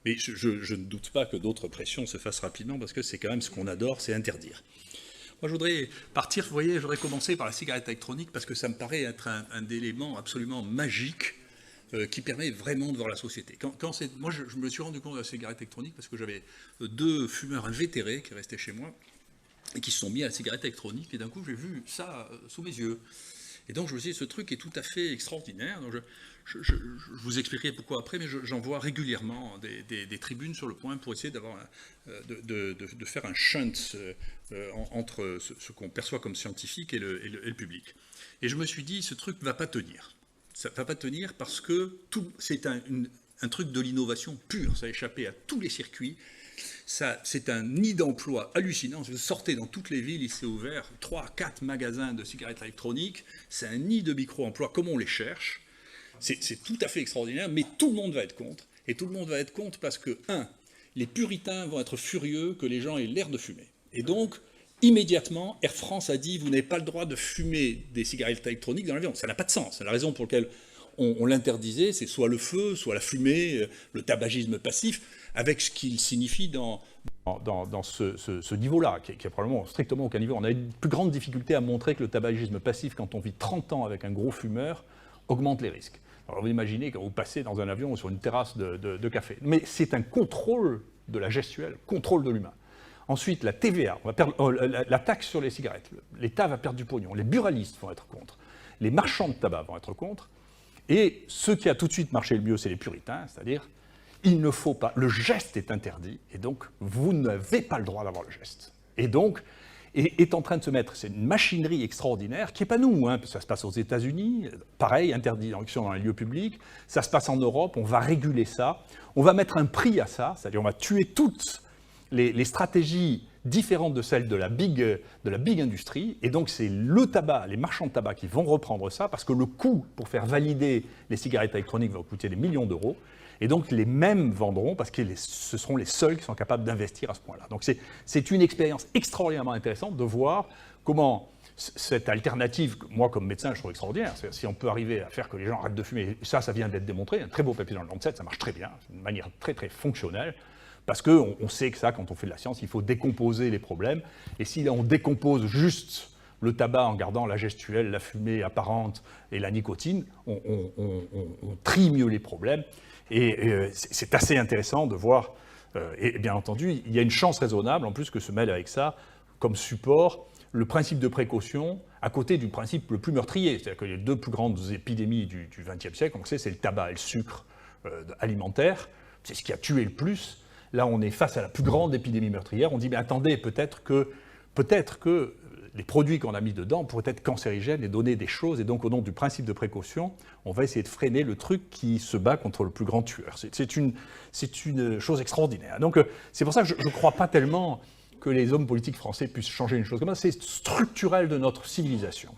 Mais je ne doute pas que d'autres pressions se fassent rapidement, parce que c'est quand même ce qu'on adore, c'est interdire. Moi, je voudrais partir, vous voyez, je voudrais commencer par la cigarette électronique, parce que ça me paraît être un élément absolument magique qui permet vraiment de voir la société. Moi, je me suis rendu compte de la cigarette électronique parce que j'avais deux fumeurs invétérés qui restaient chez moi et qui se sont mis à la cigarette électronique, et d'un coup, j'ai vu ça sous mes yeux. Et donc, je me suis dit, ce truc est tout à fait extraordinaire. Donc, je vous expliquerai pourquoi après, mais j'envoie régulièrement des tribunes sur le point pour essayer de faire un shunt entre ce qu'on perçoit comme scientifique et le public. Et je me suis dit, ce truc ne va pas tenir. Ça ne va pas tenir parce que c'est un truc de l'innovation pure. Ça a échappé à tous les circuits. C'est un nid d'emploi hallucinant. Vous sortez dans toutes les villes, il s'est ouvert 3-4 magasins de cigarettes électroniques. C'est un nid de micro-emplois comme on les cherche. C'est tout à fait extraordinaire, mais tout le monde va être contre. Et tout le monde va être contre parce que, les puritains vont être furieux que les gens aient l'air de fumer. Et donc, immédiatement, Air France a dit, vous n'avez pas le droit de fumer des cigarettes électroniques dans l'avion. Ça n'a pas de sens. La raison pour laquelle on l'interdisait, c'est soit le feu, soit la fumée, le tabagisme passif, avec ce qu'il signifie dans ce niveau-là, qui a probablement strictement aucun niveau. On a une plus grande difficulté à montrer que le tabagisme passif, quand on vit 30 ans avec un gros fumeur, augmente les risques. Alors vous imaginez quand vous passez dans un avion ou sur une terrasse de café. Mais c'est un contrôle de la gestuelle, contrôle de l'humain. Ensuite, la TVA, on va perdre, la taxe sur les cigarettes. L'État va perdre du pognon. Les buralistes vont être contre. Les marchands de tabac vont être contre. Et ce qui a tout de suite marché le mieux, c'est les puritains, c'est-à-dire, il ne faut pas, le geste est interdit, et donc vous n'avez pas le droit d'avoir le geste. Et donc, est en train de se mettre, c'est une machinerie extraordinaire, qui n'est pas nous, ça se passe aux États-Unis, pareil, interdit dans les lieux publics, ça se passe en Europe, on va réguler ça, on va mettre un prix à ça, c'est-à-dire on va tuer toutes les stratégies différentes de celles de la big industrie, et donc c'est le tabac, les marchands de tabac qui vont reprendre ça, parce que le coût pour faire valider les cigarettes électroniques va coûter des millions d'euros, et donc les mêmes vendront, parce que ce seront les seuls qui sont capables d'investir à ce point-là. Donc c'est une expérience extraordinairement intéressante de voir comment cette alternative, moi comme médecin je trouve extraordinaire, si on peut arriver à faire que les gens arrêtent de fumer, ça vient d'être démontré, un très beau papier dans le Lancet, ça marche très bien, c'est une manière très très fonctionnelle, parce qu'on sait que ça, quand on fait de la science, il faut décomposer les problèmes. Et si on décompose juste le tabac en gardant la gestuelle, la fumée apparente et la nicotine, on trie mieux les problèmes. Et c'est assez intéressant de voir, et bien entendu, il y a une chance raisonnable, en plus, que se mêle avec ça, comme support, le principe de précaution, à côté du principe le plus meurtrier. C'est-à-dire que les deux plus grandes épidémies du XXe siècle, on sait, c'est le tabac et le sucre alimentaire. C'est ce qui a tué le plus. Là, on est face à la plus grande épidémie meurtrière. On dit, mais attendez, peut-être que les produits qu'on a mis dedans pourraient être cancérigènes et donner des choses. Et donc, au nom du principe de précaution, on va essayer de freiner le truc qui se bat contre le plus grand tueur. C'est une chose extraordinaire. Donc, c'est pour ça que je ne crois pas tellement que les hommes politiques français puissent changer une chose comme ça. C'est structurel de notre civilisation.